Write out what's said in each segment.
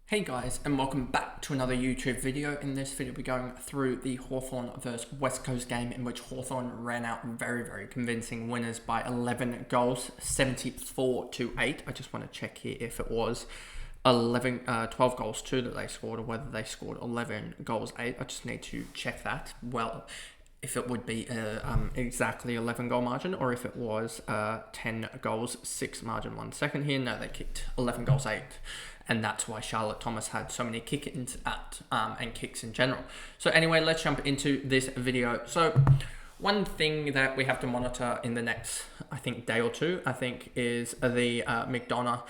Hey guys, and welcome back to another YouTube video. In this video, we're going through the Hawthorn versus West Coast game in which Hawthorn ran out very convincing winners by 11 goals, 74-8. I just want to check here if it was 12 goals 2 that they scored, or whether they scored 11 goals 8. I just need to check that. Well, if it would be exactly 11 goal margin, or if it was 10 goals 6 margin. 1 second here. No, they kicked 11 goals 8. And that's why Charlotte Thomas had so many kick-ins and kicks in general. So anyway, let's jump into this video. So one thing that we have to monitor in the next, I think, day or two, is the McDonough,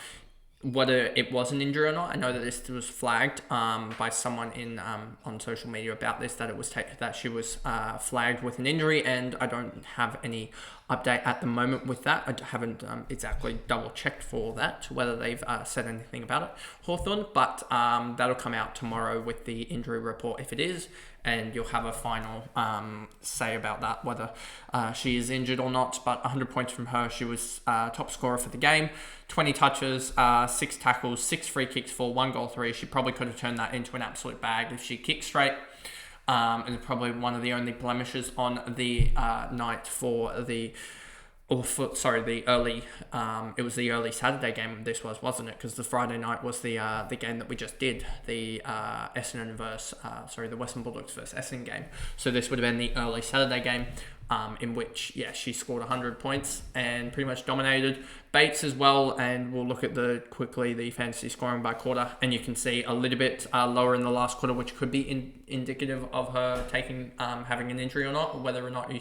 whether it was an injury or not. I know that this was flagged by someone on social media about this, that it was that she was flagged with an injury, and I don't have any update at the moment with that. I haven't exactly double checked for that, whether they've said anything about it, Hawthorn, but that'll come out tomorrow with the injury report if it is, and you'll have a final say about that, whether she is injured or not. But 100 points from her. She was top scorer for the game, 20 touches, 6 tackles, 6 free kicks for 1 goal 3. She probably could have turned that into an absolute bag if she kicked straight. And probably one of the only blemishes on the night for the early, it was the early Saturday game this was, wasn't it? Because the Friday night was the game that we just did, the Essendon the Western Bulldogs versus Essendon game. So this would have been the early Saturday game, in which, she scored 100 points and pretty much dominated. Bates as well, and we'll look at quickly the fantasy scoring by quarter, and you can see a little bit lower in the last quarter, which could be indicative of her having an injury or not, or whether or not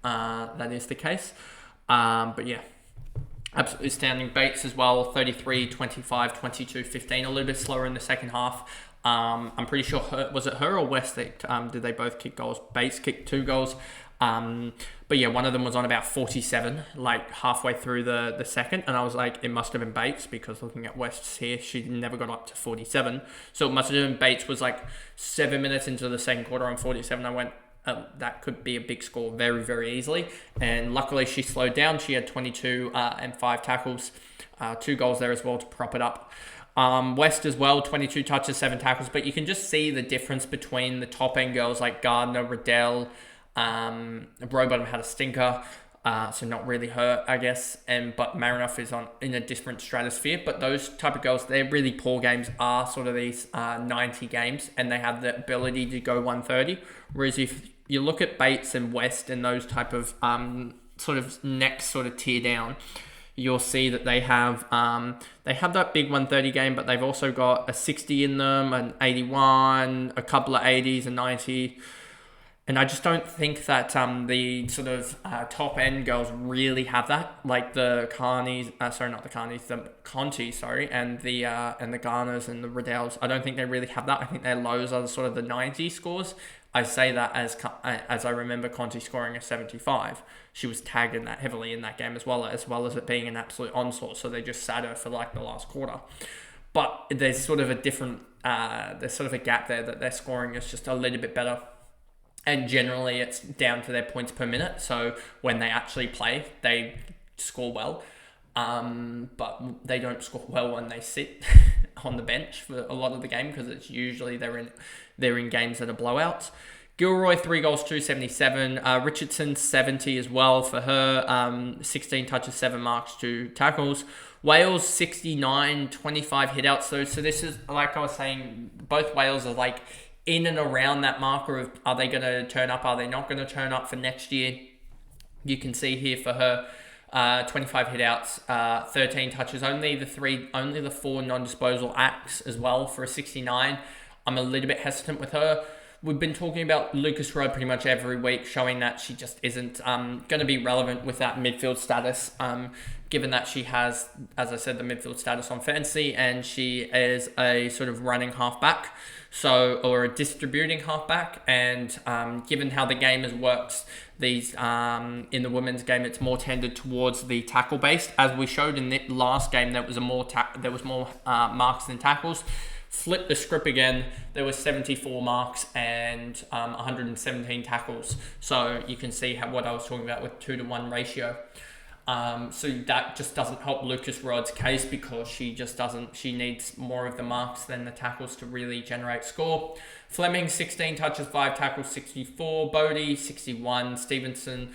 that is the case. But yeah, absolutely standing. Bates as well, 33, 25, 22, 15, a little bit slower in the second half. I'm pretty sure was it her or West that did they both kick goals? Bates kicked 2 goals. But yeah, one of them was on about 47, like halfway through the second, and I was like, it must have been Bates, because looking at West's here, she never got up to 47. So it must have been Bates. Was like 7 minutes into the second quarter on 47. I went, that could be a big score very easily, and luckily she slowed down. She had 22 and 5 tackles, 2 goals there as well to prop it up. West as well, 22 touches, 7 tackles, but you can just see the difference between the top end girls like Gardner, Riddell. Rowbottom had a stinker, so not really her, I guess, but Marinoff is in a different stratosphere. But those type of girls, their really poor games are sort of these 90 games, and they have the ability to go 130. Whereas if you look at Bates and West and those type of sort of next sort of tier down, you'll see that they have that big 130 game, but they've also got a 60 in them, an 81, a couple of 80s, a 90. And I just don't think that the sort of top end girls really have that, like the Contis, the Contis, and the Garners and the Riddells. I don't think they really have that. I think their lows are the sort of the 90 scores. I say that as I remember Conti scoring a 75. She was tagged in that heavily in that game as well as it being an absolute onslaught. So they just sat her for like the last quarter. But there's sort of a different, there's sort of a gap there that their scoring is just a little bit better. And generally, it's down to their points per minute. So when they actually play, they score well. But they don't score well when they sit on the bench for a lot of the game, because it's usually they're in games that are blowouts. Gilroy, 3 goals, 277. Richardson, 70 as well for her. 16 touches, 7 marks, 2 tackles. Wales, 69, 25 hitouts though. So this is, like I was saying, both Wales are like in and around that marker of, are they going to turn up? Are they not going to turn up for next year? You can see here for her, 25 hitouts, 13 touches, only the 4 non-disposal acts as well for a 69. I'm a little bit hesitant with her. We've been talking about Lucas Rowe pretty much every week, showing that she just isn't going to be relevant with that midfield status, given that she has, as I said, the midfield status on fantasy, and she is a sort of running halfback, or a distributing halfback, and given how the game has worked, these in the women's game, it's more tended towards the tackle based, as we showed in the last game. There was more marks than tackles. Flip the script again, there was 74 marks and 117 tackles. So you can see what I was talking about with 2-to-1 ratio. So that just doesn't help Lucas Rod's case because she needs more of the marks than the tackles to really generate score. Fleming, 16 touches, 5 tackles, 64. Bodie, 61. Stevenson,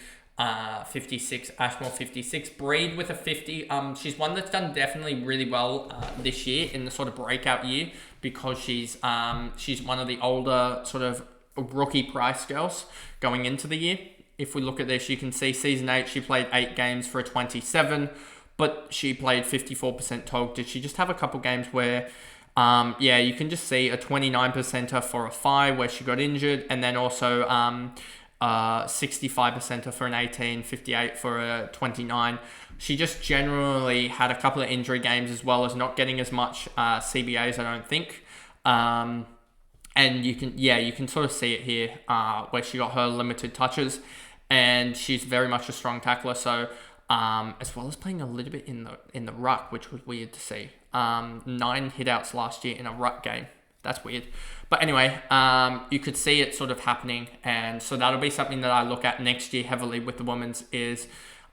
56. Ashmore, 56. Breed with a 50. She's one that's done definitely really well this year in the sort of breakout year because she's one of the older sort of rookie price girls going into the year. If we look at this, you can see season 8, she played 8 games for a 27, but she played 54% tog. Did she just have a couple games where, you can just see a 29%er for a 5 where she got injured, and then also 65%er for an 18, 58 for a 29. She just generally had a couple of injury games as well as not getting as much CBAs, I don't think. And you can sort of see it here where she got her limited touches. And she's very much a strong tackler, so as well as playing a little bit in the ruck, which was weird to see. 9 hitouts last year in a ruck game. That's weird. But anyway, you could see it sort of happening, and so that'll be something that I look at next year heavily with the women's is,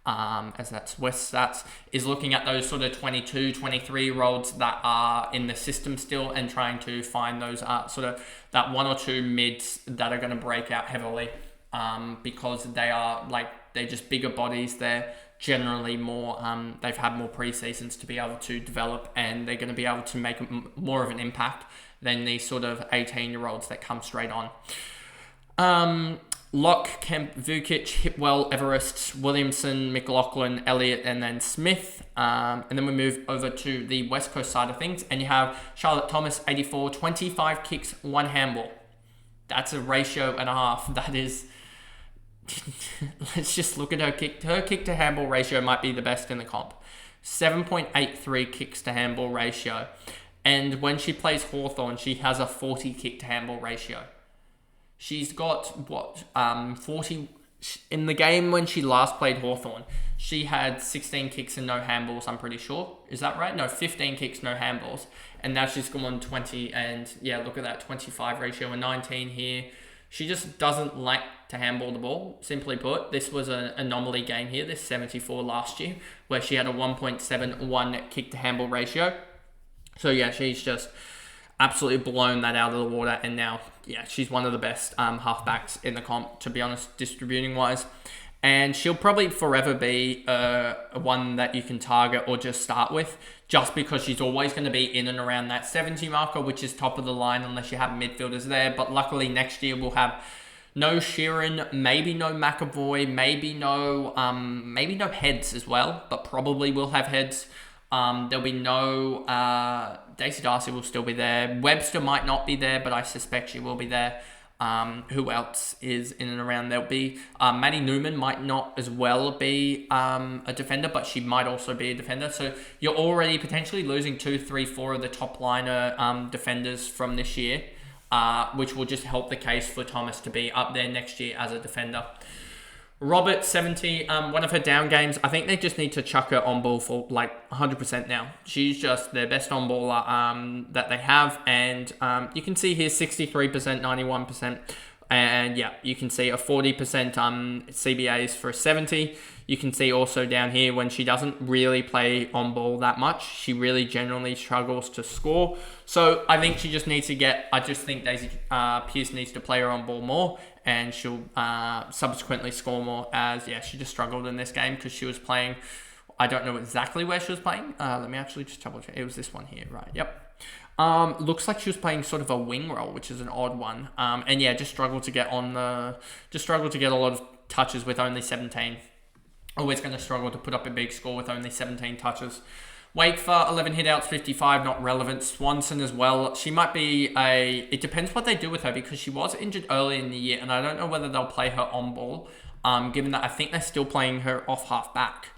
as that's West Stats, is looking at those sort of 22, 23-year-olds that are in the system still and trying to find those sort of that 1 or 2 mids that are going to break out heavily. Because they're just bigger bodies. They're generally more, they've had more pre-seasons to be able to develop, and they're going to be able to make more of an impact than these sort of 18-year-olds that come straight on. Locke, Kemp, Vukic, Hipwell, Everest, Williamson, McLaughlin, Elliott, and then Smith. And then we move over to the West Coast side of things, and you have Charlotte Thomas, 84, 25 kicks, 1 handball. That's a ratio and a half. That is... Let's just look at her kick. Her kick to handball ratio might be the best in the comp. 7.83 kicks to handball ratio. And when she plays Hawthorn, she has a 40 kick to handball ratio. She's got 40 in the game when she last played Hawthorn. She had 16 kicks and no handballs, I'm pretty sure. Is that right? No, 15 kicks, no handballs. And now she's gone 20 and look at that 25 ratio and 19 here. She just doesn't like to handball the ball, simply put. This was an anomaly game here, this 74 last year, where she had a 1.71 kick to handball ratio. So she's just absolutely blown that out of the water, and now, she's one of the best halfbacks in the comp, to be honest, distributing-wise. And she'll probably forever be one that you can target or just start with, just because she's always going to be in and around that 70 marker, which is top of the line unless you have midfielders there. But luckily next year we'll have no Sheeran, maybe no McAvoy, maybe no Heads as well, but probably we'll have Heads. There'll be no... Daisy Darcy will still be there. Webster might not be there, but I suspect she will be there. Who else is in and around? There'll be Maddie Newman might not as well be a defender, but she might also be a defender. So you're already potentially losing 2, 3, 4 of the top liner defenders from this year, which will just help the case for Thomas to be up there next year as a defender. Robert, 70, one of her down games. I think they just need to chuck her on ball for 100% now. She's just their best on baller that they have. And you can see here 63%, 91%. And you can see a 40% CBAs for a 70. You can see also down here when she doesn't really play on ball that much, she really generally struggles to score. So I think she just needs to I just think Daisy Pearce needs to play her on ball more, and she'll subsequently score more, as she just struggled in this game because she was playing, I don't know exactly where she was playing. Let me actually just double check. It was this one here, right? Yep. Looks like she was playing sort of a wing role, which is an odd one. And just struggled to get a lot of touches with only 17. Always going to struggle to put up a big score with only 17 touches. Wakefer, 11 hitouts, 55, not relevant. Swanson as well. She might be it depends what they do with her, because she was injured early in the year, and I don't know whether they'll play her on ball, given that I think they're still playing her off half back.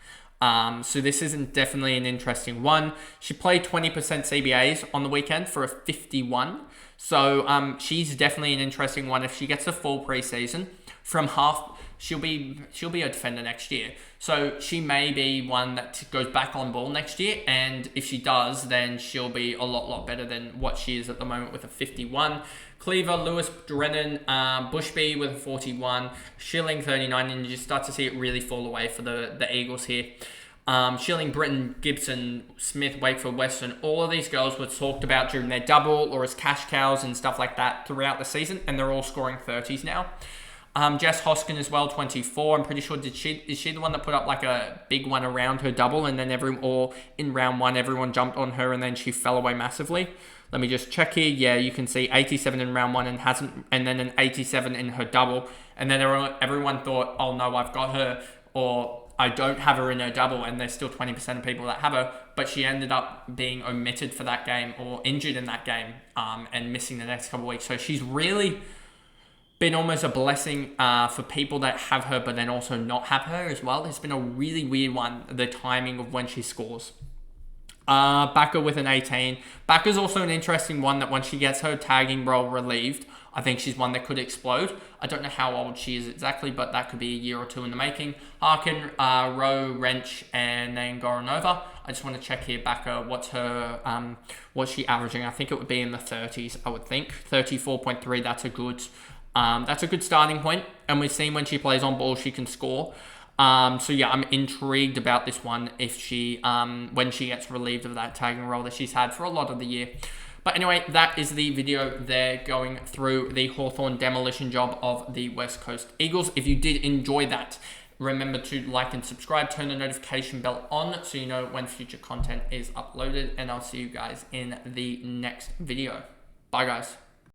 So this isn't definitely an interesting one. She played 20% CBAs on the weekend for a 51. So she's definitely an interesting one. If she gets a full preseason from half, she'll be a defender next year. So she may be one that goes back on ball next year, and if she does, then she'll be a lot better than what she is at the moment with a 51. Cleaver, Lewis, Drennan, Bushby with a 41, Schilling 39, and you just start to see it really fall away for the Eagles here. Schilling, Britton, Gibson, Smith, Wakefield, Weston, all of these girls were talked about during their double or as cash cows and stuff like that throughout the season, and they're all scoring 30s now. Jess Hoskin as well, 24. I'm pretty sure, is she the one that put up like a big one around her double, and then in round one, everyone jumped on her and then she fell away massively? Let me just check here. Yeah, you can see 87 in round one and then an 87 in her double. And then everyone thought, oh no, I've got her, or I don't have her in her double, and there's still 20% of people that have her, but she ended up being omitted for that game or injured in that game and missing the next couple of weeks. So she's really been almost a blessing for people that have her, but then also not have her as well. It's been a really weird one, the timing of when she scores. Backer with an 18. Backer's also an interesting one that once she gets her tagging role relieved, I think she's one that could explode. I don't know how old she is exactly, but that could be a year or two in the making. Harkin, Rowe, Wrench, and then Goranova. I just want to check here, Backer, what's she averaging? I think it would be in the 30s, I would think. 34.3, that's a good starting point. And we've seen when she plays on ball, she can score. So yeah, I'm intrigued about this one if she, when she gets relieved of that tagging role that she's had for a lot of the year. But anyway, that is the video there going through the Hawthorn demolition job of the West Coast Eagles. If you did enjoy that, remember to like and subscribe, turn the notification bell on so you know when future content is uploaded, and I'll see you guys in the next video. Bye guys.